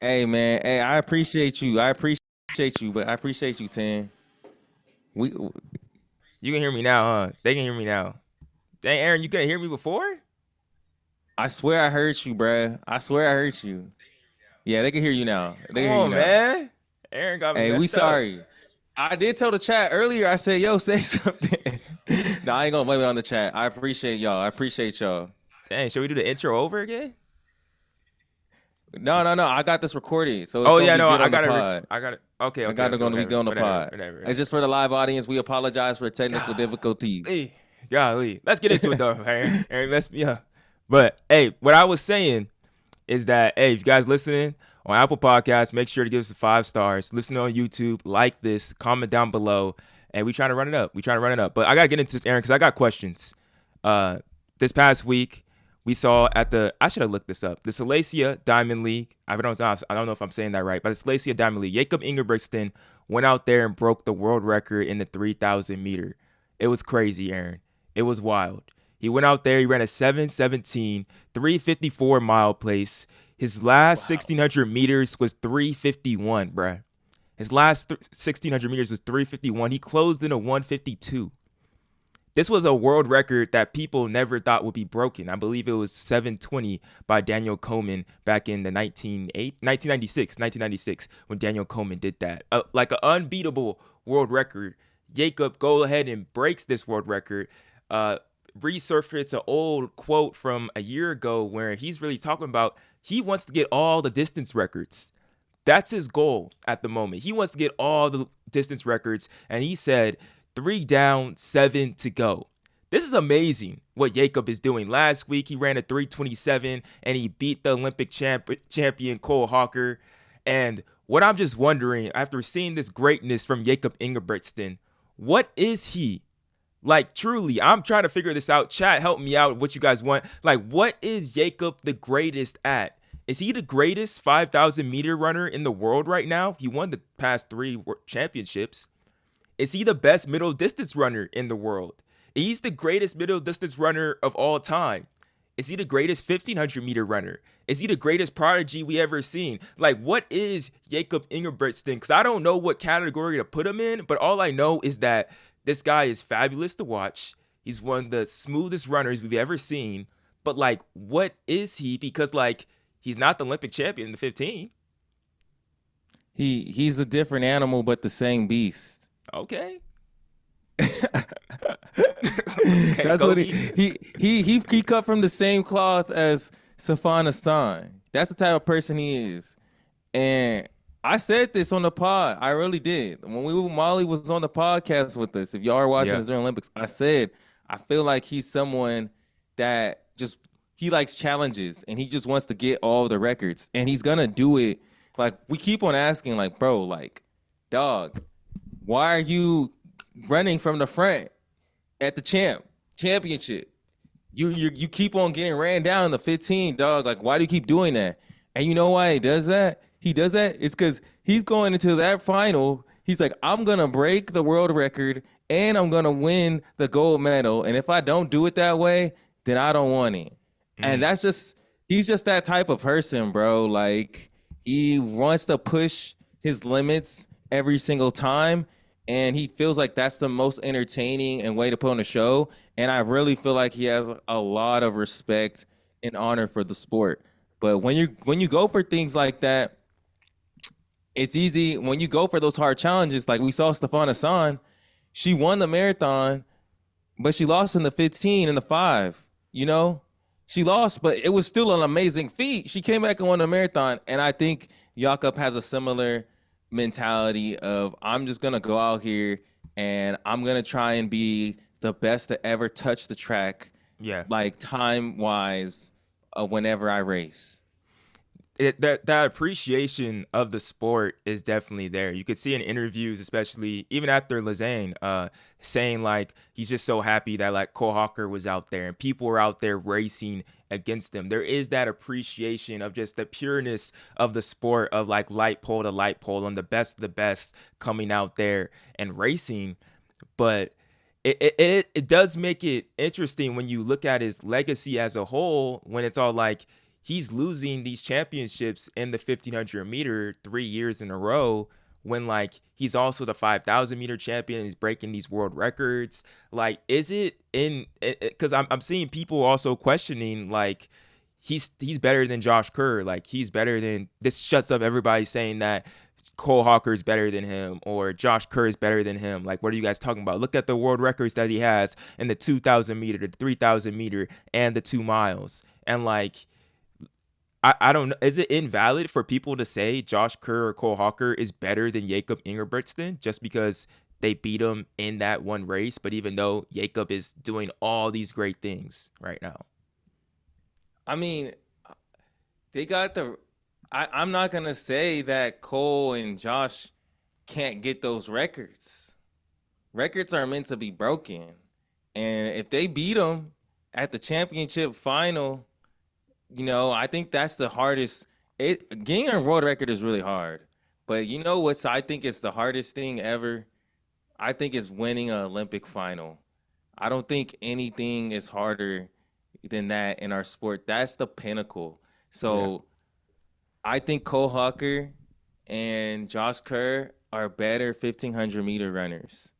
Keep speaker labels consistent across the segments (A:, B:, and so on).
A: Hey man, hey, I appreciate you. But I appreciate you, Tan. We,
B: You can hear me now, huh? They can hear me now. Dang, Aaron, you couldn't hear me before?
A: I swear I heard you, bruh. I swear I heard you. Yeah, they can hear you now. They
B: Come
A: can hear you
B: on,
A: now.
B: man. Aaron got me
A: Hey, we
B: messed up.
A: sorry. I did tell the chat earlier. I said, "Yo, say something." No, I ain't gonna blame it on the chat. I appreciate y'all. I appreciate y'all.
B: Dang, should we do the intro over again?
A: No. I got this recorded, so it's
B: Oh
A: gonna
B: yeah,
A: be
B: no,
A: good
B: I
A: on the
B: got it.
A: pod.
B: I got it. Okay,
A: I
B: okay,
A: got it
B: okay,
A: gonna be good
B: whatever,
A: on the
B: whatever,
A: pod.
B: whatever,
A: It's
B: whatever.
A: just for the live audience. We apologize for technical difficulties.
B: Golly, golly. Let's get into it though, Aaron. Aaron messed me up. But hey, what I was saying is that hey, if you guys listening on Apple Podcasts, make sure to give us 5 stars. Listen on YouTube, like this, comment down below, and we trying to run it up. We trying to run it up. But I gotta get into this, Aaron, because I got questions. Uh, this past week we saw at the I should have looked this up. The Silesia Diamond League. I don't know if I'm saying that right, but the Silesia Diamond League. Jakob Ingebrigtsen went out there and broke the world record in the 3,000 meter. It was crazy, Aaron. It was wild. He went out there, he ran a 7:17, 3:54 mile place. His last
A: Wow.
B: 1,600 meters was 3:51, bruh. His last 1,600 meters was 3:51. He closed in a 1:52. This was a world record that people never thought would be broken. I believe it was 7:20 by Daniel Komen back in the 1996 when Daniel Komen did that. Like an unbeatable world record. Jacob go ahead and breaks this world record. Uh, Resurface an old quote from a year ago where he's really talking about he wants to get all the distance records. That's his goal at the moment. He wants to get all the distance records, and he said 3 down, 7 to go. This is amazing what Jacob is doing. Last week he ran a 3:27 and he beat the Olympic champion Cole Hawker. And what I'm just wondering after seeing this greatness from Jakob Ingebrigtsen, what is he? Like truly, I'm trying to figure this out. Chat, help me out with what you guys want. Like, what is Jacob the greatest at? Is he the greatest 5,000 meter runner in the world right now? He won the past 3 championships. Is he the best middle distance runner in the world? He's the greatest middle distance runner of all time. Is he the greatest 1,500 meter runner? Is he the greatest prodigy we ever seen? Like, what is Jakob Ingebrigtsen? Because I don't know what category to put him in, but all I know is that this guy is fabulous to watch. He's one of the smoothest runners we've ever seen. But, like, what is he? Because, like, he's not the Olympic champion in the 15.
A: He's a different animal, but the same beast.
B: Okay. Okay,
A: That's what
B: Kobe.
A: he cut from the same cloth as Safan Hassan. That's the type of person he is. And I said this on the pod. I really did. When Molly was on the podcast with us, if y'all are watching
B: Yeah.
A: us during Olympics, I said I feel like he's someone that just he likes challenges and he just wants to get all the records. And he's gonna do it. Like we keep on asking, like, bro, like, dog, why are you running from the front at the championship? You keep on getting ran down in the 15, dog. Like, why do you keep doing that? And you know why he does that? He does that. It's because he's going into that final. He's like, I'm gonna break the world record and I'm gonna win the gold medal. And if I don't do it that way, then I don't want it. And
B: Mm.
A: he's just that type of person, bro. Like he wants to push his limits every single time. And he feels like that's the most entertaining and way to put on a show. And I really feel like he has a lot of respect and honor for the sport. But when you go for things like that, it's easy when you go for those hard challenges. Like we saw Stefan Hassan, she won the marathon, but she lost in the 15 and the 5. You know, she lost, but it was still an amazing feat. She came back and won the marathon, and I think Jakob has a similar mentality of I'm just gonna go out here and I'm gonna try and be the best to ever touch the track,
B: Yeah.
A: like time wise, whenever I race.
B: That appreciation of the sport is definitely there. You could see in interviews, especially even after Lausanne, saying like he's just so happy that like Cole Hawker was out there and people were out there racing against him. There is that appreciation of just the pureness of the sport of like light pole to light pole and the best of the best coming out there and racing. But it does make it interesting when you look at his legacy as a whole when it's all like he's losing these championships in the 1500 meter 3 years in a row when like he's also the 5000 meter champion. He's breaking these world records. Like, is it in, because I'm seeing people also questioning like he's better than Josh Kerr. Like, he's better than, this shuts up everybody saying that Cole Hawker is better than him or Josh Kerr is better than him. Like, what are you guys talking about? Look at the world records that he has in the 2000 meter, the 3000 meter, and the 2 miles. And like, I don't know. Is it invalid for people to say Josh Kerr or Cole Hawker is better than Jakob Ingebrigtsen just because they beat him in that one race? But even though Jakob is doing all these great things right now.
A: I mean, they got the. I'm not gonna say that Cole and Josh can't get those records. Records are meant to be broken, and if they beat them at the championship final, you know, I think that's the hardest. Getting a world record is really hard, but you know what's I think is the hardest thing ever? I think it's winning an Olympic final. I don't think anything is harder than that in our sport. That's the pinnacle. So. Yeah. I think Cole Hawker and Josh Kerr are better 1500 meter runners,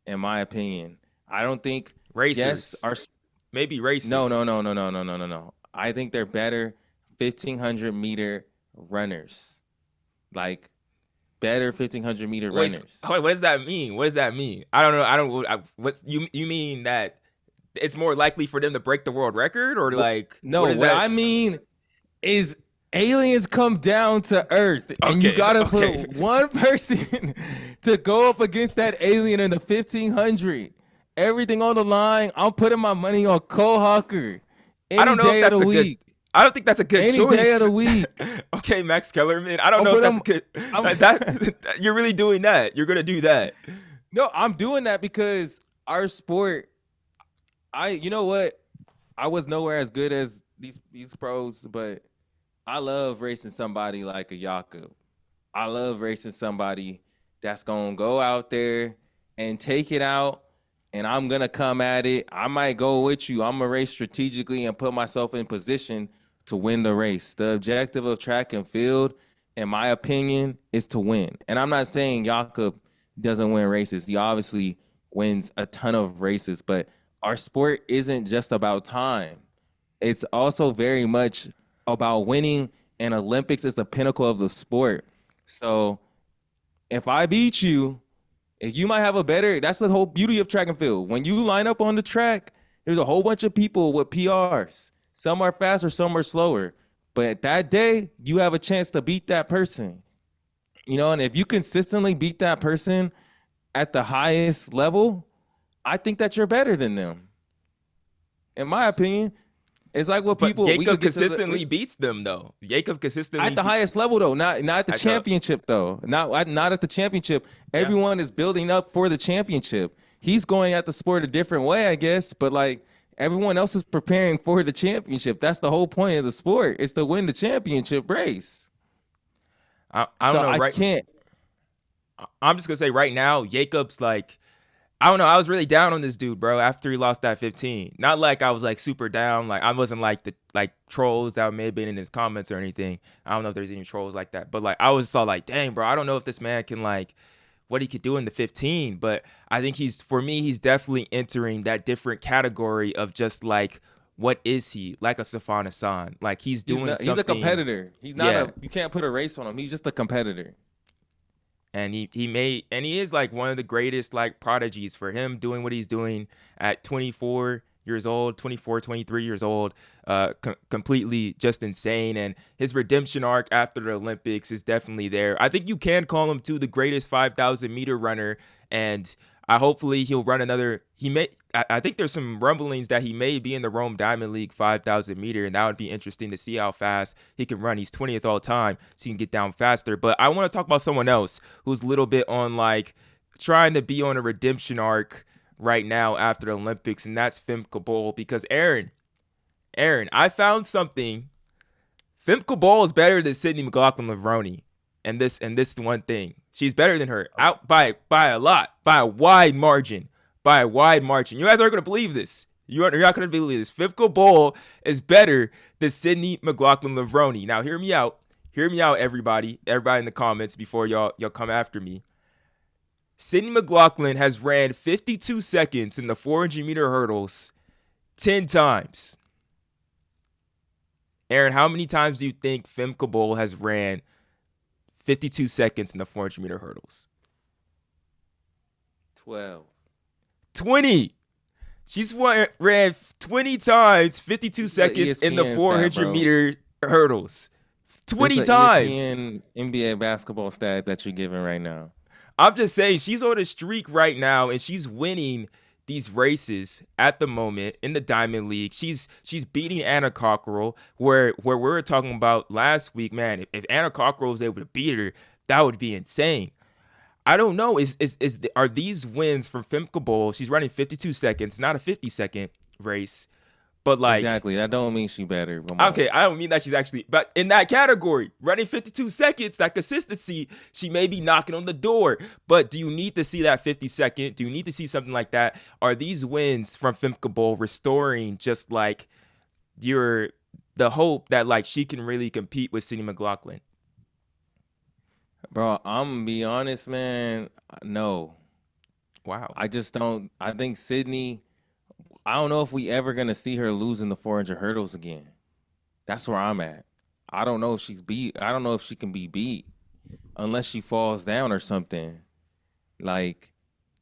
A: in my opinion. I don't think
B: racers. Yes, maybe racers.
A: No. I think they're better 1500 meter runners, like better 1500 meter runners.
B: Wait, what does that mean? What does that mean? I don't know. What you mean that it's more likely for them to break the world record, or like?
A: No, what I mean is. Aliens come down to Earth, and you gotta put one person to go up against that alien in the 1500. Everything on the line. I'm putting my money on Cole Hawker.
B: I don't know if that's a good. I don't think that's a good choice.
A: Any day of the week.
B: Okay, Max Kellerman. I don't know if that's good. You're really doing that. You're gonna do that.
A: No, I'm doing that because our sport. You know what? I was nowhere as good as these pros, but. I love racing somebody like a Jakob. I love racing somebody that's going to go out there and take it out, and I'm going to come at it. I might go with you. I'm going to race strategically and put myself in position to win the race. The objective of track and field, in my opinion, is to win. And I'm not saying Jakob doesn't win races. He obviously wins a ton of races, but our sport isn't just about time. It's also very much about winning, and Olympics is the pinnacle of the sport. So if I beat you, if you might have a better, that's the whole beauty of track and field. When you line up on the track, there's a whole bunch of people with PRs. Some are faster, some are slower. But that day, you have a chance to beat that person. You know, and if you consistently beat that person at the highest level, I think that you're better than them. In my opinion. It's like what people.
B: But Jakob consistently beats them, though. Jakob consistently
A: at the highest level, though. Not at the championship, though. Not at the championship. Yeah. Everyone is building up for the championship. He's going at the sport a different way, I guess. But like everyone else is preparing for the championship. That's the whole point of the sport. It's to win the championship race.
B: I don't know. Right?
A: I can't.
B: I'm just gonna say right now, Jacob's like. I don't know. I was really down on this dude, bro, after he lost that 15. Not like I was like super down. Like I wasn't like the trolls that may have been in his comments or anything. I don't know if there's any trolls like that. But like I was all like, dang, bro, I don't know if this man can like what he could do in the 15. But I think he's definitely entering that different category of just like what is he? Like a Safan Hassan. Like he's doing something.
A: He's a competitor. He's not you can't put a race on him. He's just a competitor.
B: And he is like one of the greatest like prodigies for him doing what he's doing at 24 years old, 24, 23 years old, completely just insane. And his redemption arc after the Olympics is definitely there. I think you can call him the greatest 5,000 meter runner. And hopefully he'll run another. I think there's some rumblings that he may be in the Rome Diamond League 5,000 meter, and that would be interesting to see how fast he can run. He's 20th all time, so he can get down faster. But I want to talk about someone else who's a little bit on like trying to be on a redemption arc right now after the Olympics, and that's Femke Bol. Because Aaron, I found something. Femke Bol is better than Sydney McLaughlin-Levrone. And this one thing, she's better than her out by a lot, by a wide margin. You guys aren't gonna believe this. You're not going to believe this. Femke Bol is better than Sydney McLaughlin-Levrone. Now, hear me out. Hear me out, everybody. Everybody in the comments before y'all come after me. Sydney McLaughlin has ran 52 seconds in the 400-meter hurdles 10 times. Aaron, how many times do you think Femke Bol has ran 52 seconds in the 400-meter hurdles?
A: 12.
B: 20. She's ran 20 times 52 seconds in the 400-meter hurdles. 20 times.
A: ESPN NBA basketball stat that you're giving right now.
B: I'm just saying, she's on a streak right now, and she's winning these races at the moment in the Diamond League. She's beating Anna Cockrell, where we were talking about last week. Man, if Anna Cockrell was able to beat her, that would be insane. I don't know. Are these wins from Femke Bol? She's running 52 seconds, not a 50-second race. But like,
A: exactly, that don't mean she better.
B: Okay, I don't mean that she's actually, but in that category, running 52 seconds, that consistency, she may be knocking on the door. But do you need to see that 50-second? Do you need to see something like that? Are these wins from Femke Bol restoring just like the hope that like she can really compete with Sydney McLaughlin?
A: Bro, I'm gonna be honest, man. No.
B: Wow.
A: I just don't. I think Sydney. I don't know if we ever gonna see her losing the 400 hurdles again. That's where I'm at. I don't know if she's beat. I don't know if she can be beat unless she falls down or something. Like,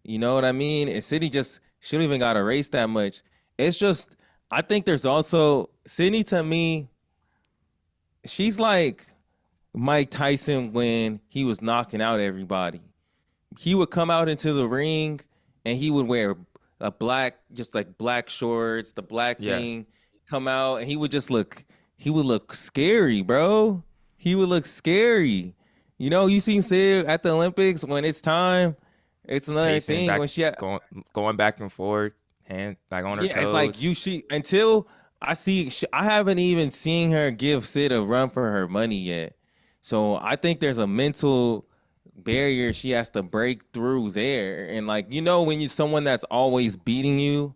A: you know what I mean? And Sydney she don't even got to race that much. It's just, I think there's also Sydney to me. She's like Mike Tyson when he was knocking out everybody. He would come out into the ring and he would wear a black, just like black shorts, the black thing, come out, and he would look scary, bro. He would look scary. You know, you seen Sid at the Olympics when it's time. It's another thing when she
B: going back and forth, hand like on her toes.
A: It's like until I haven't even seen her give Sid a run for her money yet. So I think there's a mental barrier she has to break through there. And like, you know, when you're someone that's always beating you,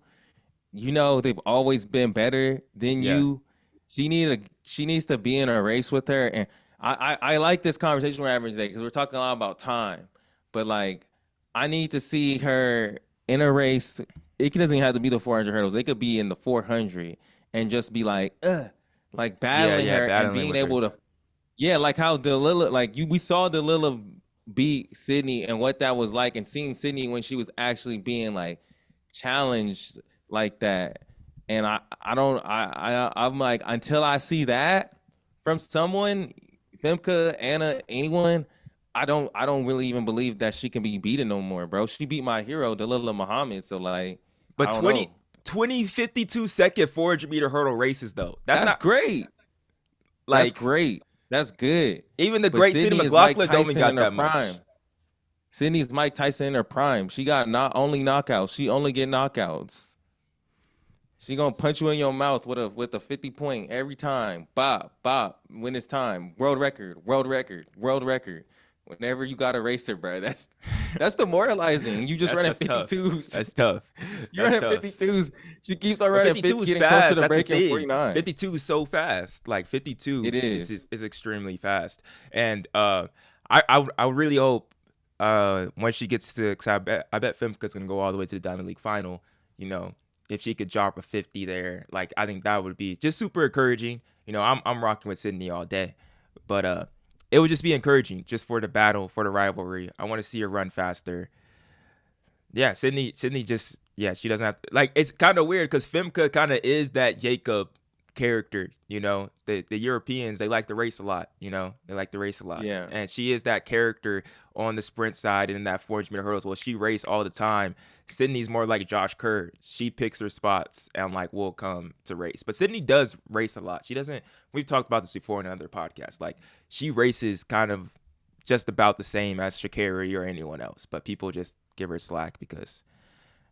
A: you know, they've always been better than you. She needs to be in a race with her. And I like this conversation we're having today because we're talking a lot about time. But like, I need to see her in a race. It doesn't have to be the 400 hurdles. It could be in the 400 and just be like battling her and being able to. Yeah, like how Delilah, we saw Delilah beat Sydney and what that was like, and seeing Sydney when she was actually being like challenged like that. And I'm like, until I see that from someone, Femke, Anna, anyone, I don't really even believe that she can be beaten no more, bro. She beat my hero, Delilah Muhammad. So like,
B: but 20 52-second 400-meter hurdle races though. That's
A: great. Like, that's great. That's good.
B: Even the great Sydney McLaughlin don't even got that much.
A: Sydney's Mike Tyson in her prime. She got not only knockouts. She only get knockouts. She gonna punch you in your mouth with a 50 point every time. Bop, bop. When it's time. World record. Whenever you got a racer, bro, that's demoralizing. You just running 52s.
B: That's tough.
A: You're running 52s. She keeps on running
B: 52 is
A: getting
B: fast.
A: closer to breaking 49.
B: 52 is so fast. Like 52 is extremely fast. And I really hope when she gets to, cause I bet Femke's gonna go all the way to the Diamond League final. You know, if she could drop a 50 there, like I think that would be just super encouraging. You know, I'm rocking with Sydney all day, but it would just be encouraging just for the battle, for the rivalry. I want to see her run faster. Yeah, Sydney just, she doesn't have to, like, it's kind of weird because Femke kind of is that Jakob character, you know. The Europeans, they like to race a lot, you know. They like to race a lot.
A: Yeah.
B: And she is that character on the sprint side and in that 400-meter hurdles. Well, she race all the time. Sydney's more like Josh Kerr. She picks her spots and like will come to race. But Sydney does race a lot. She doesn't, we've talked about this before in another podcast. Like, she races kind of just about the same as Sha'Carri or anyone else. But people just give her slack because,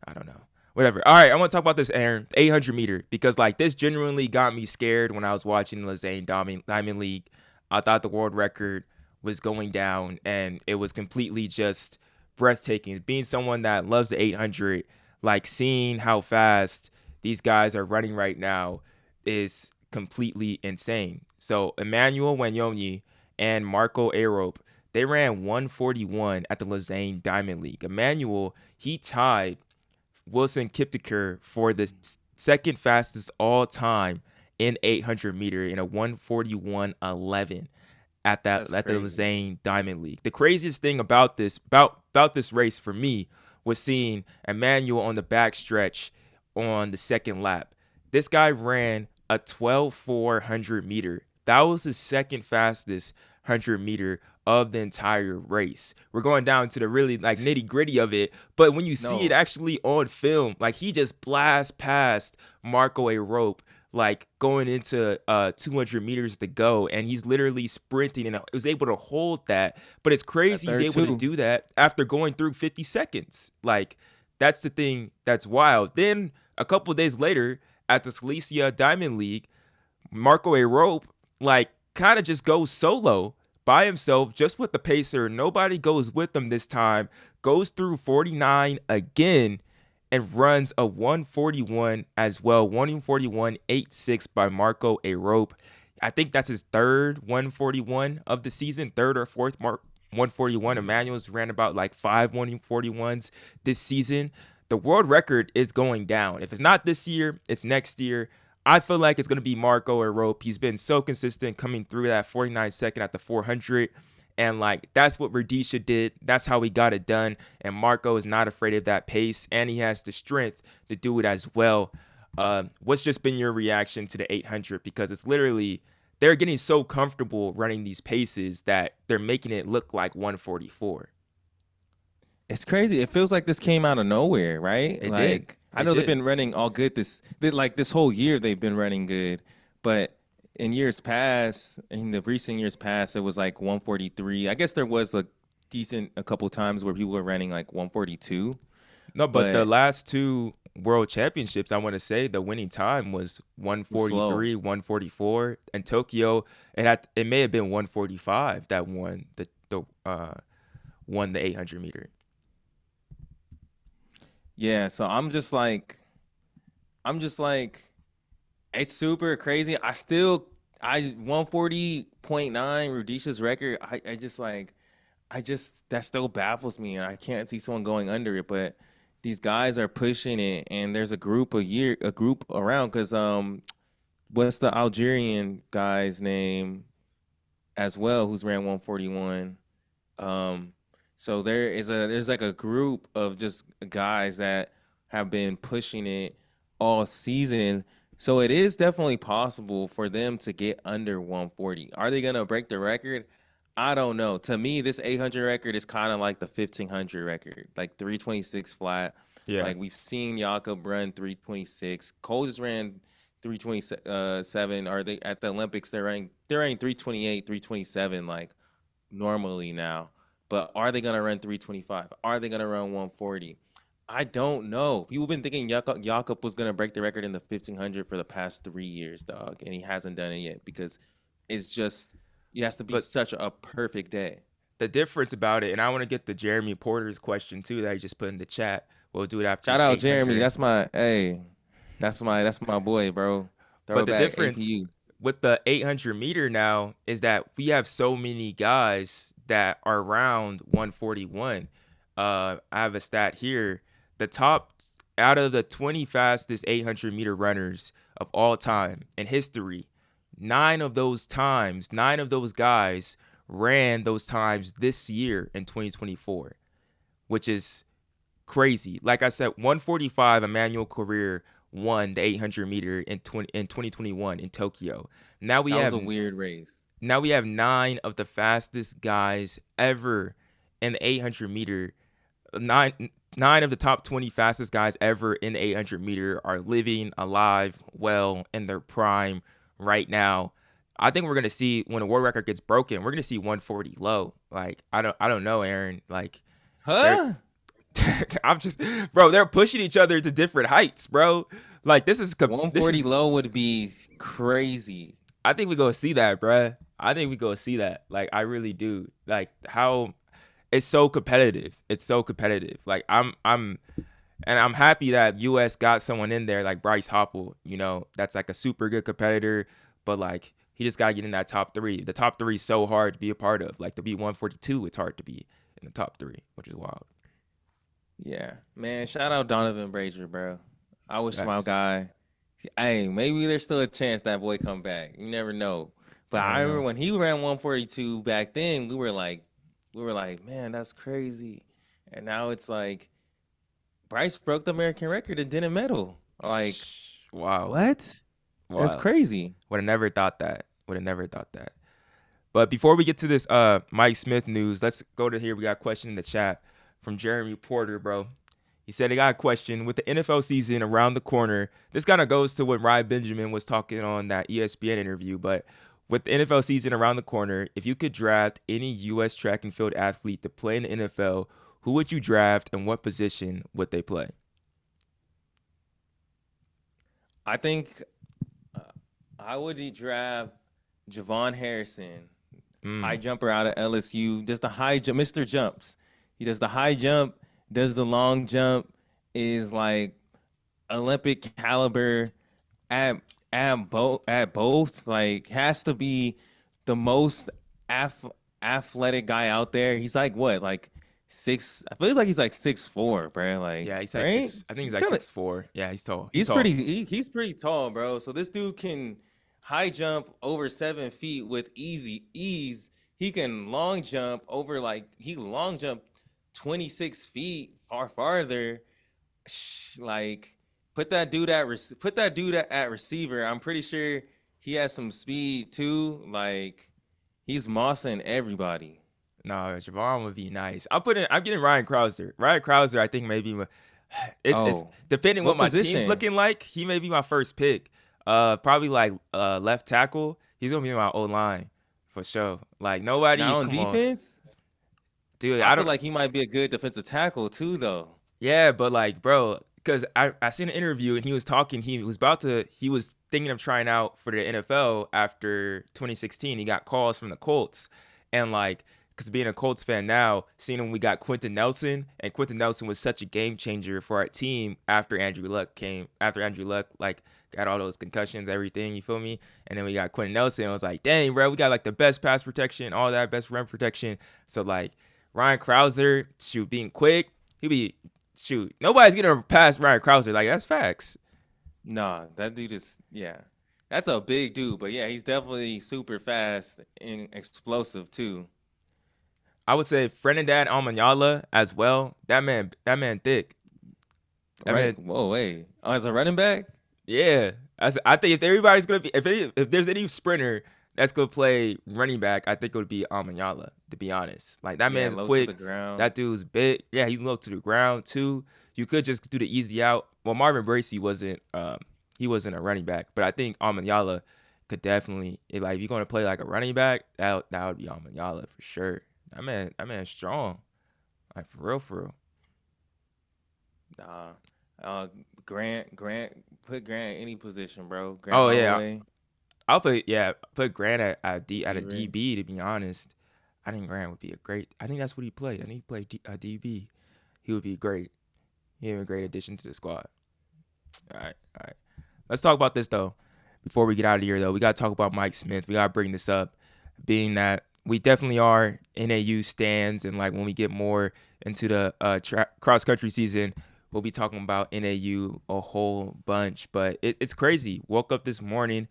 B: I don't know. Whatever. All right, I want to talk about this, Aaron, 800 meter, because like this genuinely got me scared when I was watching the Lausanne Diamond League. I thought the world record was going down, and it was completely just breathtaking. Being someone that loves the 800, like seeing how fast these guys are running right now is completely insane. So Emmanuel Wanyonyi and Marco Arope, they ran 141 at the Lausanne Diamond League. Emmanuel, he tied Wilson Kipketer for the second fastest all time in 800 meter in a 141.11 at the Lausanne Diamond League. The craziest thing about this race for me was seeing Emmanuel on the backstretch on the second lap. This guy ran a 12.400 meter. That was the second fastest 100 meter of the entire race. We're going down to the really like nitty gritty of it, but when you see it actually on film, like he just blasts past Marco Arope, like going into 200 meters to go, and he's literally sprinting and was able to hold that. But it's crazy he's able to do that after going through 50 seconds. Like that's the thing that's wild. Then a couple days later at the Silesia Diamond League, Marco Arope like kind of just goes solo by himself, just with the pacer. Nobody goes with him this time. Goes through 49 again and runs a 141 as well. 141.86 by Marco Arope. I think that's his third 141 of the season, third or fourth 141. Emmanuel's ran about like 5 141s this season. The world record is going down. If it's not this year, it's next year. I feel like it's going to be Marco Arope. He's been so consistent coming through that 49 second at the 400. And like, that's what Rudisha did. That's how he got it done. And Marco is not afraid of that pace. And he has the strength to do it as well. What's just been your reaction to the 800? Because it's literally, they're getting so comfortable running these paces that they're making it look like 144.
A: It's crazy. It feels like this came out of nowhere, right?
B: It did.
A: I know they've been running all good this whole year. They've been running good, but in years past, in the recent years past, it was like 143. I guess there was a couple times where people were running like 142.
B: No, but the last two world championships, I want to say the winning time was 143, 144. In Tokyo, it may have been 145 that won the 800 meter.
A: Yeah, so I'm just like, it's super crazy. I 140.9 Rudisha's record. That still baffles me, and I can't see someone going under it. But these guys are pushing it, and there's a group around. Because what's the Algerian guy's name as well, who's ran 141? So there's like a group of just guys that have been pushing it all season. So it is definitely possible for them to get under 140. Are they going to break the record? I don't know. To me, this 800 record is kind of like the 1500 record, like 326 flat.
B: Yeah.
A: Like we've seen Jakob run 326. Cole just ran 327. Are they at the Olympics? They're running 328, 327 like normally now. But are they going to run 325? Are they going to run 140? I don't know. People have been thinking Jakob was going to break the record in the 1500 for the past 3 years, dog. And he hasn't done it yet because it has to be such a perfect day.
B: The difference about it, and I want to get to Jeremy Porter's question too that I just put in the chat. We'll do it after.
A: Shout out Jeremy. That's my boy, bro.
B: But the difference with the 800 meter now is that we have so many guys that are around 141. I have a stat here. The top out of the 20 fastest 800 meter runners of all time in history, 9 of those guys ran those times this year in 2024, which is crazy. Like I said, 145, Emmanuel Career won the 800 meter in 2021 in Tokyo. That was
A: a weird race.
B: Now we have 9 of the fastest guys ever in the 800 meter. 9 of the top 20 fastest guys ever in the 800 meter are living, alive, well, in their prime right now. I think we're gonna see when a world record gets broken, we're gonna see 140 low. Like I don't know, Aaron. Like,
A: huh?
B: I'm just, bro. They're pushing each other to different heights, bro. Like this is
A: 140 low would be crazy.
B: I think we go see that, bro. I think we go see that. Like I really do. Like how it's so competitive. It's so competitive. Like And I'm happy that US got someone in there like Bryce Hoppel, that's like a super good competitor, but like he just got to get in that top 3. The top 3 is so hard to be a part of. Like to be 142, it's hard to be in the top 3, which is wild.
A: Yeah, man. Shout out Donovan Brazier, bro. I wish my
B: Facts.
A: guy. Hey, maybe there's still a chance that boy come back. You never know.
B: You
A: But I
B: never
A: remember
B: know.
A: when he ran 142 back then, we were like, man, that's crazy. And now it's like Bryce broke the American record and didn't medal. Like,
B: Wow.
A: what? That's
B: Wild.
A: crazy.
B: Would have never thought that. Would have never thought that. But before we get to this Mike Smith news, let's go to here. We got a question in the chat from Jeremy Porter, bro. He said he got a question. With the NFL season around the corner, this kind of goes to what Ryan Benjamin was talking on that ESPN interview. But with the NFL season around the corner, if you could draft any U.S. track and field athlete to play in the NFL, who would you draft and what position would they play?
A: I think I would draft Javon Harrison, high
B: Mm,
A: jumper out of LSU. Does the high jump, Mr. Jumps. He does the high jump, does the long jump, is like Olympic caliber at at both. Like has to be the most athletic guy out there. He's like what, like six? I feel like he's like 6'4", bro. Like
B: yeah, he's like
A: right?
B: six. I think he's
A: He's
B: like
A: kind of
B: 6'4". Yeah, he's tall. He's
A: he's
B: tall.
A: he's pretty tall, bro. So this dude can high jump over 7 feet with easy ease. He can long jump over he long jump 26 feet or farther. Like put that dude at receiver. I'm pretty sure he has some speed too. Like he's mossing everybody.
B: No, Javon would be nice. I'm getting Ryan Krauser. Ryan Krauser, I think maybe it's
A: Oh,
B: depending what
A: what
B: my team's
A: position?
B: looking like. He may be my first pick. Probably like left tackle. He's gonna be my O line for sure. Like nobody,
A: Now on
B: come on,
A: defense,
B: dude.
A: I
B: I
A: feel
B: don't.
A: like he might be a good defensive tackle too, though.
B: Yeah, but like, bro, because I seen an interview and he was talking. He was thinking of trying out for the NFL after 2016. He got calls from the Colts, and like, because being a Colts fan now, seeing him, we got Quentin Nelson, and Quentin Nelson was such a game changer for our team after Andrew Luck came. After Andrew Luck, like, got all those concussions, everything. You feel me? And then we got Quentin Nelson. I was like, dang, bro, we got like the best pass protection, all that, best run protection. So like, Ryan Krauser, shoot, being quick. He'd be shoot, nobody's gonna pass Ryan Krauser. Like that's facts.
A: Nah, that dude is yeah. That's a big dude, but yeah, he's definitely super fast and explosive too.
B: I would say Fernandad Almanyala as well. That man thick. That
A: Right?
B: man,
A: Whoa, wait. Oh, as a running back?
B: yeah. I think if everybody's gonna be, if there's any sprinter that's gonna play running back, I think it would be Almanyala. To be honest, like that
A: Yeah,
B: man's
A: low to
B: quick.
A: the ground.
B: That dude's big. Yeah, he's low to the ground too. You could just do the easy out. Well, Marvin Bracey wasn't. He wasn't a running back, but I think Almanyala could definitely. Like, if you're gonna play like a running back, that would be Almanyala for sure. That man's strong. Like for real, for real.
A: Nah. Uh, Grant, put Grant in any position, bro. Grant
B: Oh yeah,
A: Holloway,
B: I'll put Grant at a
A: receiver.
B: DB. To be honest, I think Grant would be a great. I think that's what he played. I think he played a DB. He would be great. He'd be a great addition to the squad. All right, all right. Let's talk about this though. Before we get out of here though, we gotta talk about Mike Smith. We gotta bring this up, being that we definitely are NAU stands, and like when we get more into the cross country season, we'll be talking about NAU a whole bunch. But it's crazy. Woke up this morning,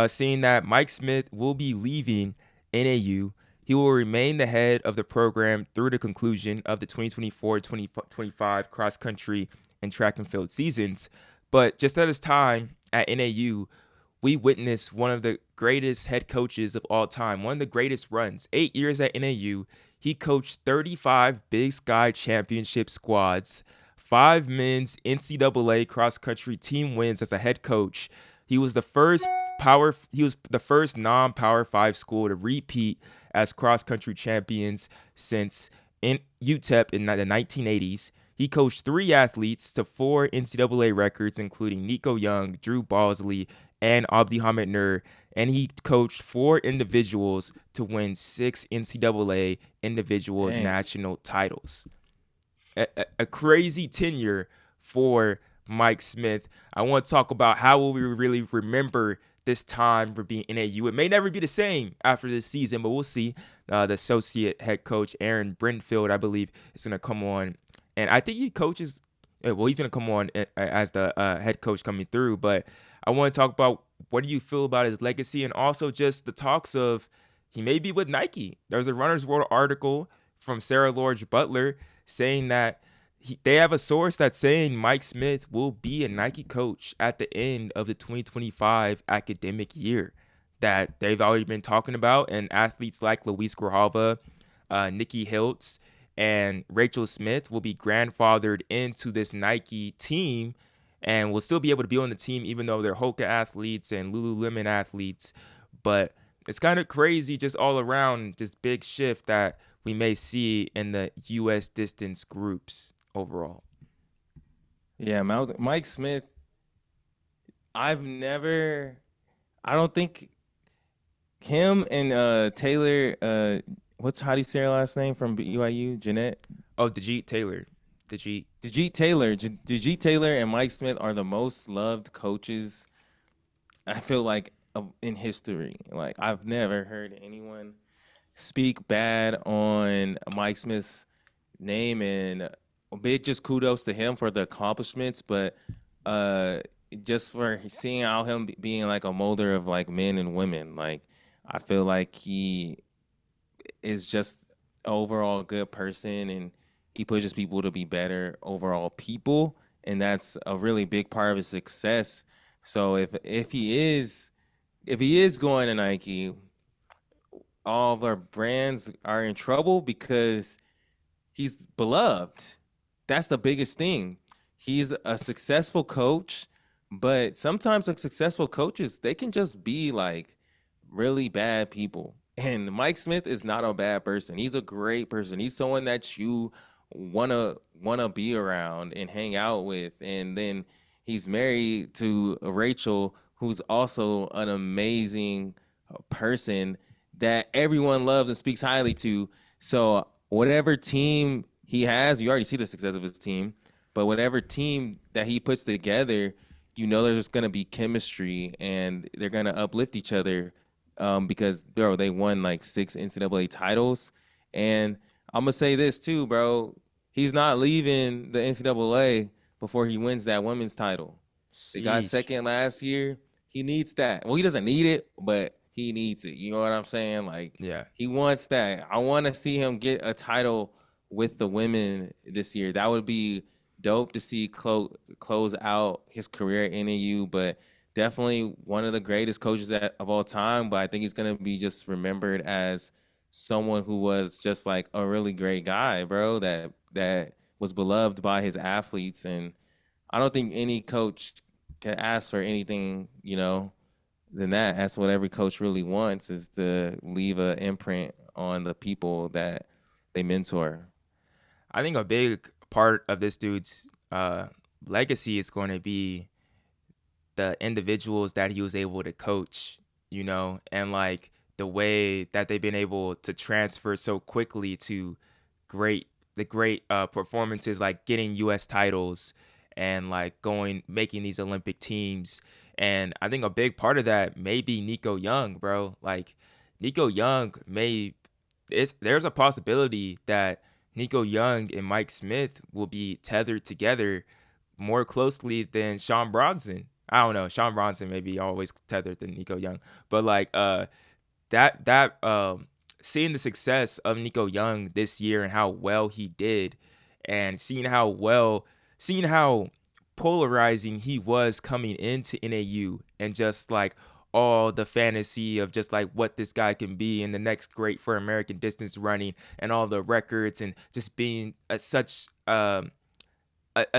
B: seeing that Mike Smith will be leaving NAU. He will remain the head of the program through the conclusion of the 2024-2025 cross country and track and field seasons. But just at his time at NAU, we witnessed one of the greatest head coaches of all time, one of the greatest runs. 8 years at NAU, he coached 35 Big Sky Championship squads, 5 men's NCAA cross country team wins as a head coach. He was the first non-power 5 school to repeat as cross country champions since in UTEP in the 1980s. He coached 3 athletes to 4 NCAA records, including Nico Young, Drew Balsley, and Abdi Hamid Nur, and he coached 4 individuals to win 6 NCAA individual
A: Dang.
B: national titles. A crazy tenure for Mike Smith. I want to talk about how will we really remember this time for being NAU. It may never be the same after this season, but we'll see. The associate head coach, Aaron Brenfield, I believe, is going to come on. And I think he coaches, well, he's going to come on as the head coach coming through. But I want to talk about what do you feel about his legacy, and also just the talks of he may be with Nike. There's a Runner's World article from Sarah Lorge Butler saying that they have a source that's saying Mike Smith will be a Nike coach at the end of the 2025 academic year that they've already been talking about. And athletes like Luis Grijalva, Nikki Hiltz, and Rachel Smith will be grandfathered into this Nike team and will still be able to be on the team even though they're Hoka athletes and Lululemon athletes. But it's kind of crazy just all around, this big shift that we may see in the U.S. distance groups overall.
A: Yeah, Mike Smith, I don't think him and Taylor, how do you say her last name from BYU? Jeanette?
B: Oh, Dejeet Taylor.
A: Dejeet Taylor and Mike Smith are the most loved coaches, I feel like, in history. Like, I've never heard anyone speak bad on Mike Smith's name, and big just kudos to him for the accomplishments, but just for seeing how him being like a molder of like men and women. Like, I feel like he is just overall a good person, and he pushes people to be better overall people, and that's a really big part of his success. So if he is going to Nike, all of our brands are in trouble because he's beloved. That's the biggest thing. He's a successful coach, but sometimes like successful coaches, they can just be like really bad people. And Mike Smith is not a bad person. He's a great person. He's someone that you wanna be around and hang out with. And then he's married to Rachel, who's also an amazing person that everyone loves and speaks highly to. So whatever team he has, you already see the success of his team, but whatever team that he puts together, you know there's just going to be chemistry and they're going to uplift each other because, bro, they won like 6 NCAA titles. And I'm going to say this too, bro. He's not leaving the NCAA before he wins that women's title. They got second last year. He needs that. Well, he doesn't need it, but he needs it. You know what I'm saying? Like,
B: yeah,
A: he wants that. I want to see him get a title with the women this year. That would be dope to see close out his career at NAU, but definitely one of the greatest coaches of all time. But I think he's going to be just remembered as someone who was just like a really great guy, bro, that was beloved by his athletes. And I don't think any coach can ask for anything, than that. That's what every coach really wants, is to leave an imprint on the people that they mentor.
B: I think a big part of this dude's legacy is going to be the individuals that he was able to coach, and like the way that they've been able to transfer so quickly to the great performances, like getting U.S. titles and like making these Olympic teams. And I think a big part of that may be Nico Young, bro. Like, Nico Young there's a possibility that Nico Young and Mike Smith will be tethered together more closely than Sean Bronson. I don't know. Sean Bronson may be always tethered to Nico Young, but like seeing the success of Nico Young this year and how well he did, and seeing how polarizing he was coming into NAU, and just like all the fantasy of just like what this guy can be and the next great for American distance running and all the records, and just being such a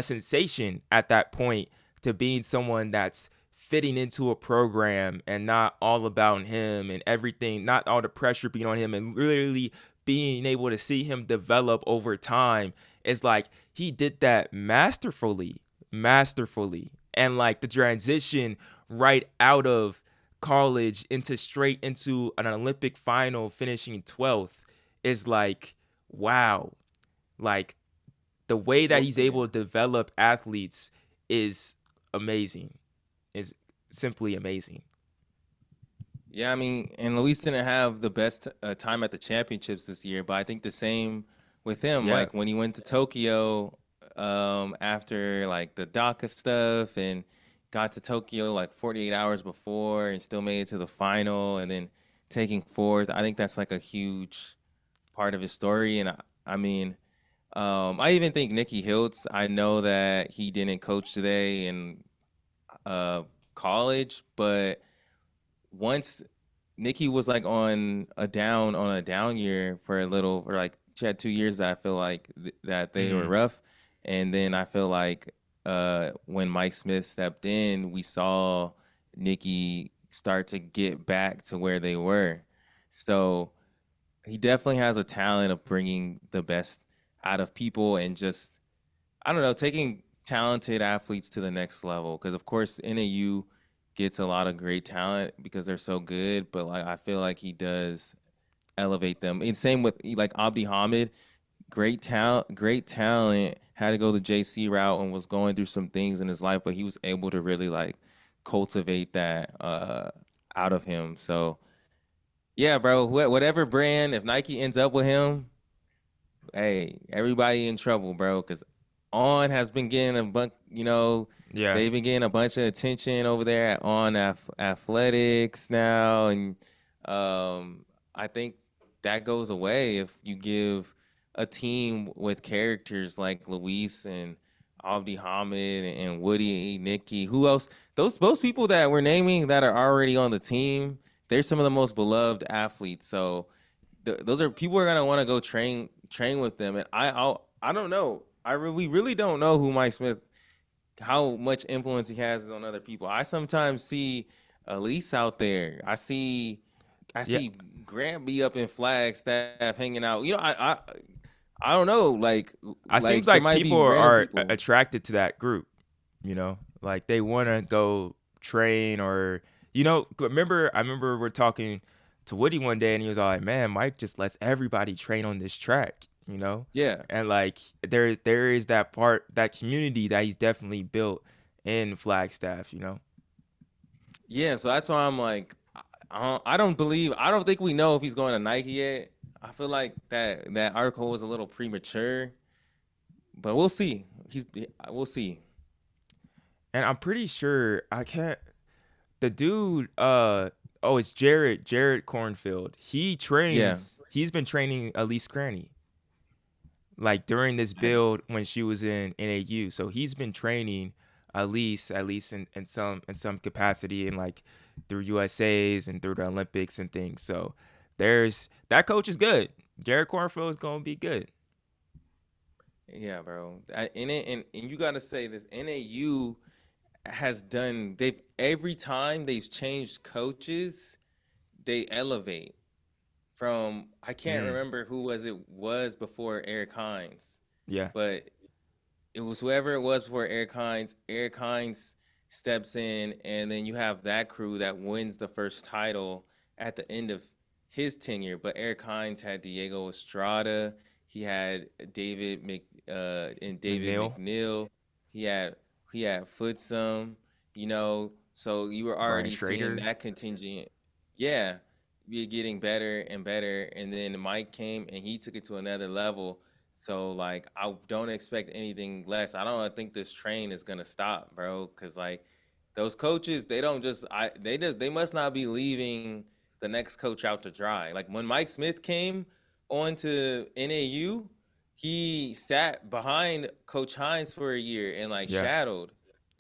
B: sensation at that point, to being someone that's fitting into a program and not all about him and everything, not all the pressure being on him, and literally being able to see him develop over time. It's like he did that masterfully. And like the transition right out of college straight into an Olympic final, finishing 12th, is like, wow. Like, the way that
A: Well,
B: he's
A: yeah.
B: able to develop athletes is amazing. Is simply amazing.
A: Yeah, I mean, and Luis didn't have the best time at the championships this year, but I think the same with him.
B: Yeah.
A: Like when he went to Tokyo, after like the DACA stuff, and got to Tokyo like 48 hours before, and still made it to the final, and then taking fourth. I think that's like a huge part of his story, and I mean, I even think Nikki Hiltz. I know that he didn't coach today in uh, college, but once Nikki was like on a down year for a little, or like she had 2 years that I feel like that they were
B: Mm-hmm.
A: rough, and then I feel like when Mike Smith stepped in, we saw Nikki start to get back to where they were. So he definitely has a talent of bringing the best out of people, and just I don't know, taking talented athletes to the next level. Because of course, NAU gets a lot of great talent because they're so good, but like I feel like he does elevate them. And same with like Abdi Hamid, great talent. Had to go the JC route and was going through some things in his life, but he was able to really like cultivate that out of him. So yeah, bro. Whatever brand, if Nike ends up with him, hey, everybody in trouble, bro. Because On has been getting a bunch,
B: Yeah.
A: they've been getting a bunch of attention over there at On Athletics now, and I think that goes away if you give a team with characters like Luis and Abdi Hamid and Woody, Nicky, who else? Those people that we're naming that are already on the team, they're some of the most beloved athletes. So those are people are gonna want to go train with them. And I don't know. We really don't know who Mike Smith, how much influence he has on other people. I sometimes see Elise out there. I
B: Yeah.
A: see Grant be up in Flagstaff hanging out. I don't know.
B: It seems
A: There
B: like
A: might be
B: people
A: random
B: are
A: people.
B: attracted to that group, like they want to go train or I remember we're talking to Woody one day and he was all like, man, Mike just lets everybody train on this track.
A: Yeah.
B: And like there is that community that he's definitely built in Flagstaff.
A: Yeah, so that's why I'm like, I don't think we know if he's going to Nike yet. I feel like that article was a little premature, but we'll see. We'll see.
B: And I'm pretty sure I can't the dude it's Jared Cornfield.
A: Yeah,
B: He's been training Elise Cranny like during this build when she was in NAU. So he's been training at least in some capacity and like through USA's and through the Olympics and things. So there's that coach is good. Jared Cornfield is gonna be good.
A: yeah, bro. And you got to say this. NAU has done. They've every time they've changed coaches, they elevate. From I can't
B: Mm,
A: remember who was before Eric Hines,
B: yeah,
A: but it was whoever it was for Eric Hines. Eric Hines steps in, and then you have that crew that wins the first title at the end of his tenure. But Eric Hines had Diego Estrada, he had David
B: McNeil,
A: McNeil, he had Footsum, So you were
B: Brian
A: already seeing
B: Schrader.
A: that contingent, yeah, be getting better and better. And then Mike came and he took it to another level, so like I don't expect anything less. I don't think this train is gonna stop, bro. Cause like those coaches, they don't just they must not be leaving the next coach out to dry. Like when Mike Smith came onto NAU, he sat behind Coach Hines for a year and like
B: Yeah,
A: shadowed.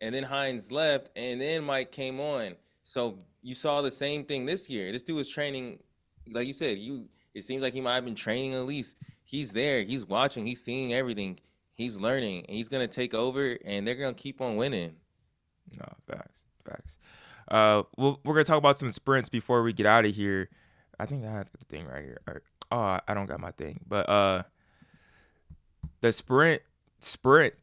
A: And then Hines left, and then Mike came on. So you saw the same thing this year. This dude was training, like you said, it seems like he might have been training at least. He's there, he's watching, he's seeing everything, he's learning, and he's gonna take over, and they're gonna keep on winning.
B: no, facts. We're gonna talk about some sprints before we get out of here. I think I have the thing right here. Oh, I don't got my thing, but the sprint,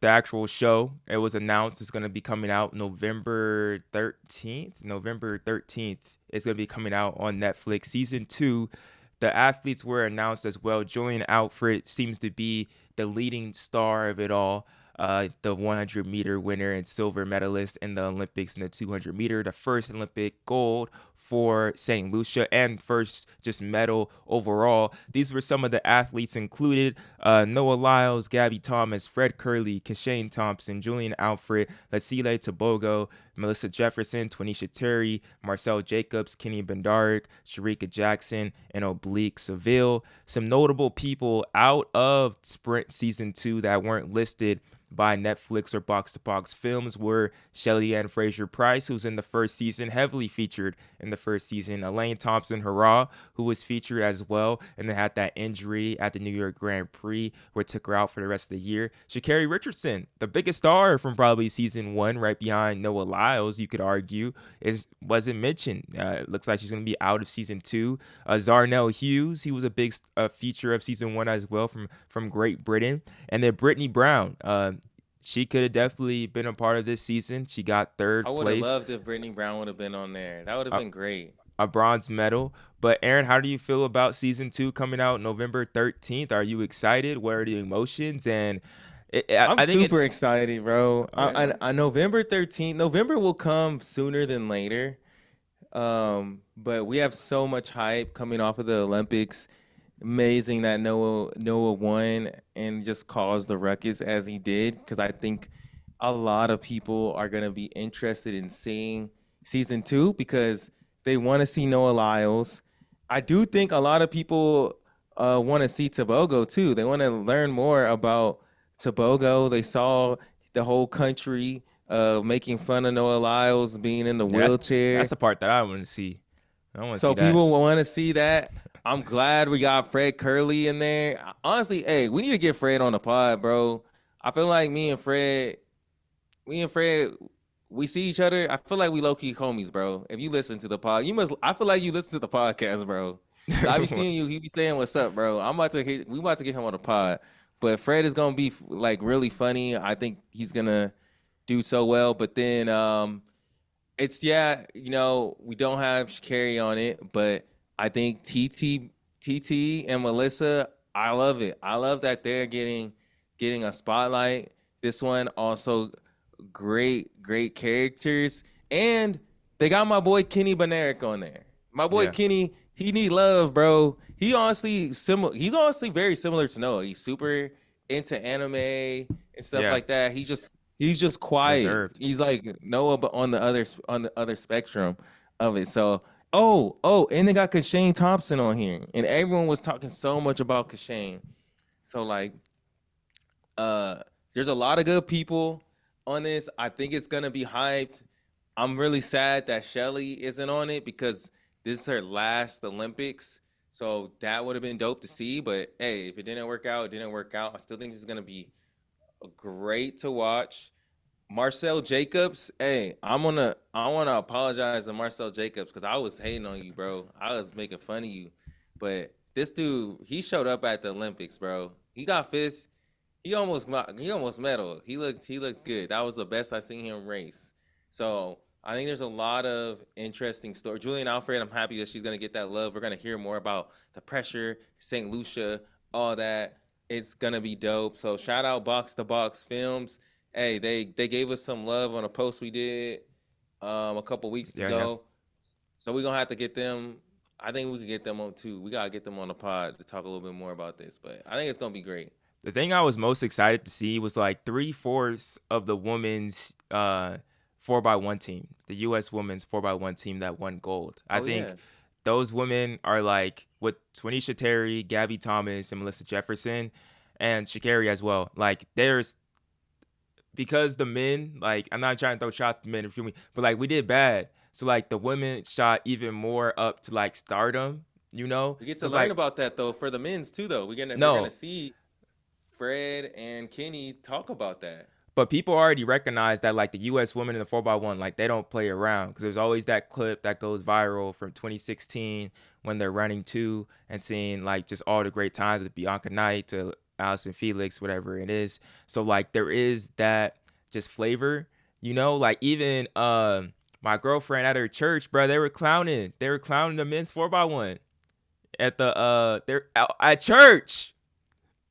B: the actual show, it was announced it's gonna be coming out November 13th. November 13th, it's gonna be coming out on Netflix. Season 2, the athletes were announced as well. Julian Alfred seems to be the leading star of it all. The 100-meter winner and silver medalist in the Olympics in the 200-meter, the first Olympic gold for St. Lucia and first just medal overall. These were some of the athletes included: Noah Lyles, Gabby Thomas, Fred Curley, Kashane Thompson, Julian Alfred, Lasile Tobogo, Melissa Jefferson, Twanisha Terry, Marcel Jacobs, Kenny Bendarik, Sharika Jackson, and Oblique Seville. Some notable people out of Sprint Season 2 that weren't listed by Netflix or Box to Box Films were Shelly Ann Fraser-Price, who's in the first season, heavily featured in the first season. Elaine Thompson-Herah, who was featured as well, and then had that injury at the New York Grand Prix, where it took her out for the rest of the year. Sha'Carri Richardson, the biggest star from probably season 1, right behind Noah Lyles, you could argue, wasn't mentioned. It looks like she's going to be out of season 2. Zarnell Hughes, he was a big feature of season 1 as well from Great Britain. And then Brittany Brown, she could have definitely been a part of this season. She got third
A: I would
B: place.
A: have loved if Brittany Brown would have been on there. That would have been great.
B: A bronze medal. But Aaron, how do you feel about season 2 coming out November 13th? Are you excited? What are the emotions? And
A: I'm super excited, bro.
B: Yeah.
A: On November 13th, November will come sooner than later. But we have so much hype coming off of the Olympics. Amazing that Noah won and just caused the ruckus as he did, because I think a lot of people are going to be interested in seeing season 2 because they want to see Noah Lyles. I do think a lot of people want to see Tobogo too. They want to learn more about Tobogo. They saw the whole country making fun of Noah Lyles being in the wheelchair.
B: That's the part that I want to see. I want to
A: So
B: see that.
A: people want to see that. I'm glad we got Fred Curley in there. Honestly, hey, we need to get Fred on the pod, bro. I feel like me and Fred, we see each other. I feel like we low-key homies, bro. If you listen to the pod, I feel like you listen to the podcast, bro. I be seeing you. He be saying what's up, bro. We about to get him on the pod. But Fred is gonna be like really funny. I think he's gonna do so well. But then we don't have Sha'Carri on it, but I think TT and Melissa, I love it. I love that they're getting a spotlight. This one also great characters, and they got my boy Kenny Bendarik on there. My boy Kenny, he need love, bro. He's honestly very similar to Noah. He's super into anime and stuff like that. He's just quiet.
B: Reserved.
A: He's like Noah, but on the other spectrum of it. So and they got Kashane Thompson on here, and everyone was talking so much about Kashane. So like, there's a lot of good people on this. I think it's gonna be hyped. I'm really sad that Shelly isn't on it because this is her last Olympics. So that would have been dope to see. But hey, if it didn't work out, it didn't work out. I still think this is gonna be great to watch. Marcel Jacobs, hey, I wanna apologize to Marcel Jacobs because I was hating on you, bro. I was making fun of you. But this dude, he showed up at the Olympics, bro. He got 5th. He almost medaled. He looks good. That was the best I seen him race. So I think there's a lot of interesting stories. Julian Alfred, I'm happy that she's gonna get that love. We're gonna hear more about the pressure, St. Lucia, all that. It's gonna be dope. So shout out Box to Box Films. Hey, they gave us some love on a post we did a couple weeks ago. So we're gonna have to get them. I think we can get them on too. We gotta get them on the pod to talk a little bit more about this. But I think it's gonna be great.
B: The thing I was most excited to see was like 3/4 of the women's 4x1 team, the U.S. women's 4x1 team that won gold. I think those women are like with Twanisha Terry, Gabby Thomas, and Melissa Jefferson, and Sha'Carri as well. Like because the men, like, I'm not trying to throw shots at the men, if you feel me, but like we did bad. So like the women shot even more up to like stardom, you know?
A: We get to learn about that though for the men's too though. We're gonna see Fred and Kenny talk about that.
B: But people already recognize that like the US women in the 4x1, like they don't play around, because there's always that clip that goes viral from 2016 when they're running 2 and seeing like just all the great times with Bianca Knight to Allison Felix, whatever it is. So like there is that just flavor, you know, like even my girlfriend at her church, bro, they were clowning the men's 4x1. at the they're out at church.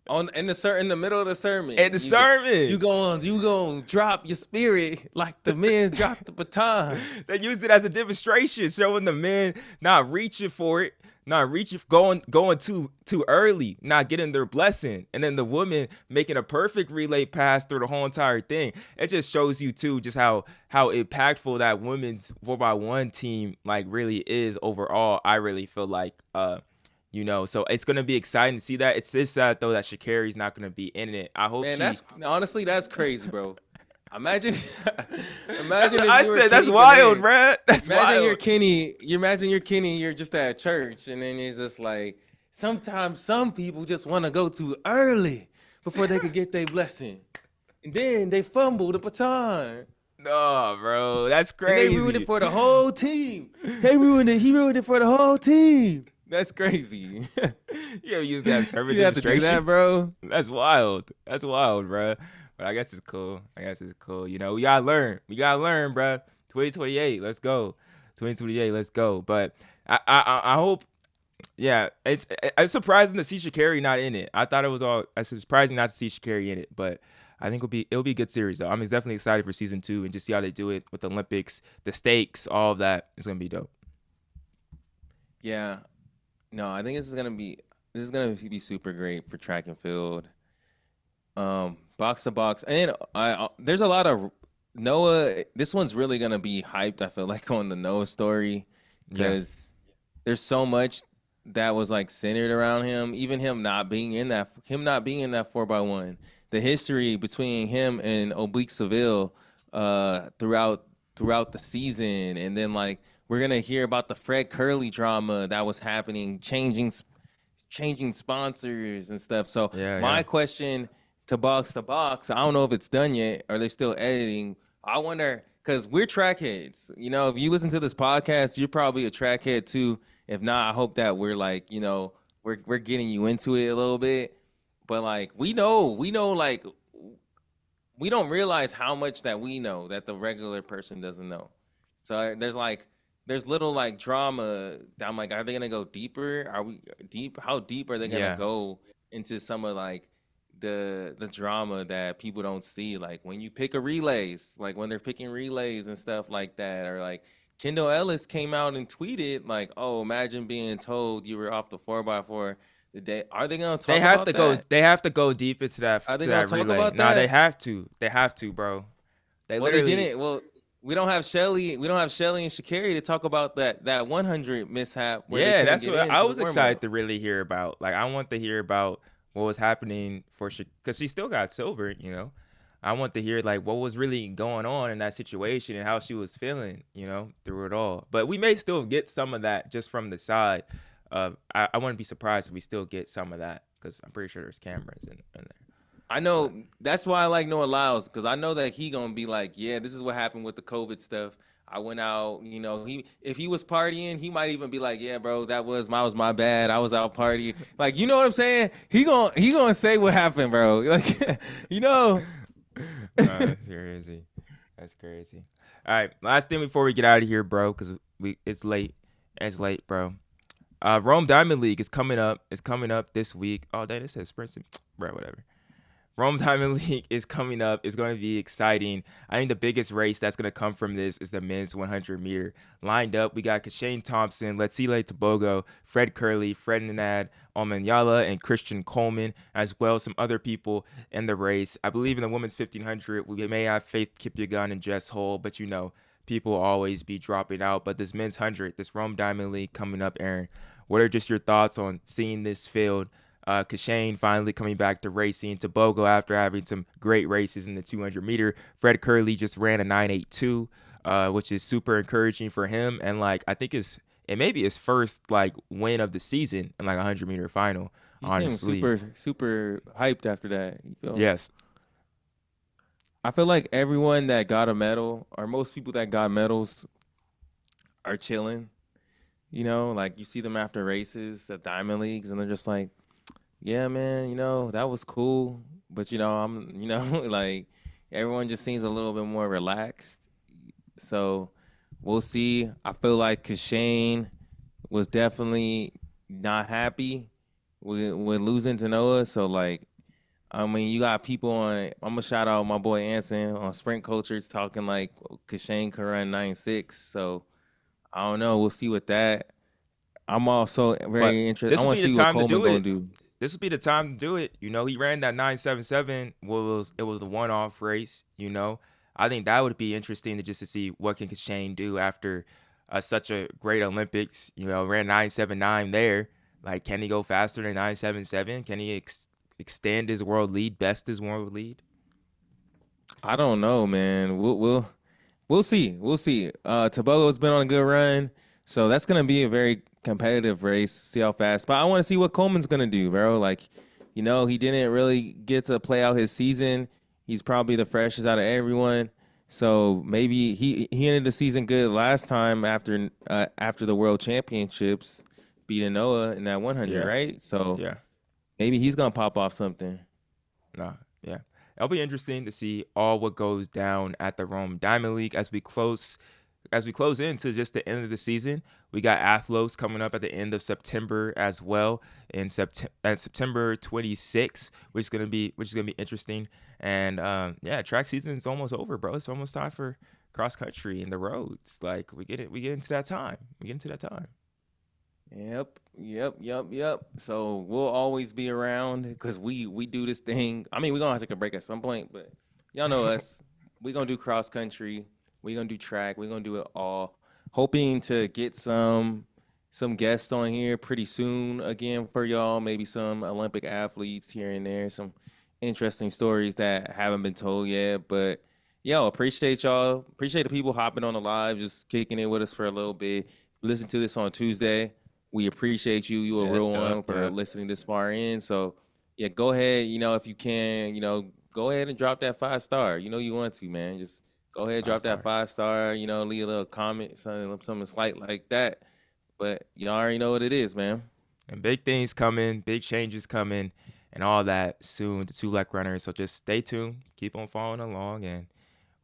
A: In the middle of the sermon.
B: At the sermon.
A: You going to drop your spirit like the men dropped the baton.
B: They used it as a demonstration, showing the men not reaching for it, not reaching, going too early, not getting their blessing, and then the woman making a perfect relay pass through the whole entire thing. It just shows you too just how impactful that women's 4x1 team like really is overall. I really feel like so it's gonna be exciting to see that. It's sad though that Sha'Carri's not gonna be in it. I hope.
A: Man, that's crazy, bro. Imagine
B: that's wild, bro. That's wild.
A: Imagine you're Kenny. You're just at church, and then it's just like sometimes some people just want to go too early before they could get their blessing, and then they fumble the baton.
B: No, bro, that's crazy.
A: And they ruined it for the whole team. He ruined it for the whole team. That's crazy.
B: You ever use that sermon
A: demonstration? You have to do that, bro.
B: That's wild, bro. But I guess it's cool. You know, we gotta learn, bro. 2028, let's go. 2028, let's go. But I hope. Yeah, it's surprising to see Sha'Carri not in it. I thought it's surprising not to see Sha'Carri in it, but I think it'll be a good series though. I'm definitely excited for season 2 and just see how they do it with the Olympics, the stakes, all of that. It's gonna be dope.
A: Yeah, no, I think this is gonna be super great for track and field, box to box, and there's a lot of Noah. This one's really gonna be hyped. I feel like on the Noah story because there's so much that was like centered around him. Even him not being in that 4x1. The history between him and Oblique Seville throughout the season, and then like we're gonna hear about the Fred Curley drama that was happening, changing sponsors and stuff. So my question to box, I don't know if it's done yet or they're still editing. I wonder because we're trackheads. You know, if you listen to this podcast, you're probably a trackhead too. If not, I hope that we're like, you know, we're getting you into it a little bit. But like we know like we don't realize how much that we know that the regular person doesn't know. So there's little like drama that I'm like, are they gonna go deeper? Are we deep? How deep are they gonna go into some of like the drama that people don't see? Like when you pick like when they're picking relays and stuff like that, or like Kendall Ellis came out and tweeted like, "Oh, imagine being told you were off the 4x4." Are they gonna talk?
B: They have to go deep into that.
A: Are they gonna talk about that?
B: No, they have to. They have to, bro. They
A: didn't. Well, we don't have Shelly and Sha'Carri to talk about that 100 mishap.
B: Yeah, that's what I was excited to really hear about. Like, I want to hear about what was happening for because she still got silver. You know, I want to hear like what was really going on in that situation and how she was feeling. You know, through it all. But we may still get some of that just from the side. I wouldn't be surprised if we still get some of that because I'm pretty sure there's cameras in there.
A: I know that's why I like Noah Lyles because I know that he gonna be like, yeah, this is what happened with the COVID stuff. I went out, you know. If he was partying, he might even be like, yeah, bro, that was my bad. I was out partying. Like, you know what I'm saying? He gonna say what happened, bro. Like, you know.
B: That's crazy. That's crazy. All right, last thing before we get out of here, bro, because it's late. It's late, bro. Rome Diamond League is coming up. It's coming up this week. Oh, that it says Princeton. Bro, whatever. Rome Diamond League is coming up. It's going to be exciting. I think the biggest race that's going to come from this is the men's 100 meter. Lined up, we got Kashane Thompson, Letsile Tebogo, Fred Curley, Ferdinand Omanyala, and Christian Coleman, as well as some other people in the race. I believe in the women's 1500, we may have Faith Kipyegon and Jess Hull, but you know, people will always be dropping out. But this men's 100, this Rome Diamond League coming up, Aaron, what are just your thoughts on seeing this field? Kashane finally coming back to racing. Tebogo after having some great races in the 200 meter. Fred Curley just ran a 9.82, which is super encouraging for him. And like, I think it may be his first like win of the season in like a 100 meter final. Honestly,
A: super hyped after that. You feel?
B: Yes.
A: I feel like everyone that got a medal, or most people that got medals, are chilling. You know, like you see them after races at Diamond Leagues, and they're just like, yeah, man, you know, that was cool. But, you know, like everyone just seems a little bit more relaxed. So we'll see. I feel like Kashane was definitely not happy with losing to Noah. So like, I mean, you got people on. I'm gonna shout out my boy Anson on Sprint Cultures talking like Kashane could run 9.6. So I don't know. We'll see with that. I'm also
B: But
A: very interested. I
B: this would
A: want
B: be
A: to
B: the
A: see what
B: time to
A: Coleman
B: do
A: gonna
B: it.
A: do.
B: This would be the time to do it. You know, he ran that 9.77. It was a one-off race. You know, I think that would be interesting to just to see what can Shane do after such a great Olympics. You know, ran 9.79 there. Like, can he go faster than 9.77? Can he extend his world lead, best his world lead?
A: I don't know, man. We'll see. We'll see. Tabogo's been on a good run, so that's gonna be a very competitive race. See how fast. But I want to see what Coleman's gonna do, bro. Like, he didn't really get to play out his season. He's probably the freshest out of everyone. So maybe he ended the season good last time after the World Championships, beating Noah in that 100,
B: Yeah,
A: right? So
B: yeah.
A: maybe he's gonna pop off something.
B: No, yeah. It'll be interesting to see all what goes down at the Rome Diamond League as we close into just the end of the season. We got Athlos coming up at the end of September as well in September 26th, which is gonna be interesting. And yeah, track season is almost over, bro. It's almost time for cross country and the roads. Like we get into that time. We get into that time.
A: Yep. So we'll always be around because we do this thing. I mean, we're gonna have to take a break at some point, but y'all know us. We're gonna do cross country. We're gonna do track. We're gonna do it all. Hoping to get some guests on here pretty soon again for y'all. Maybe some Olympic athletes here and there. Some interesting stories that haven't been told yet. But yo, appreciate y'all. Appreciate the people hopping on the live, just kicking it with us for a little bit. Listen to this on Tuesday. We appreciate you. You a
B: Yeah,
A: real
B: yeah,
A: one for
B: yeah.
A: listening this far in. So yeah, go ahead. If you can, go ahead and drop that 5 star. You want to, man. Just go ahead,
B: Five
A: drop that
B: star.
A: 5 star. Leave a little comment, something slight like that. But you already know what it is, man.
B: And big things coming, big changes coming, and all that soon to Two Black Runners. So just stay tuned, keep on following along, and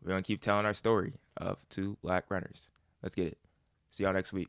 B: we're gonna keep telling our story of Two Black Runners. Let's get it. See y'all next week.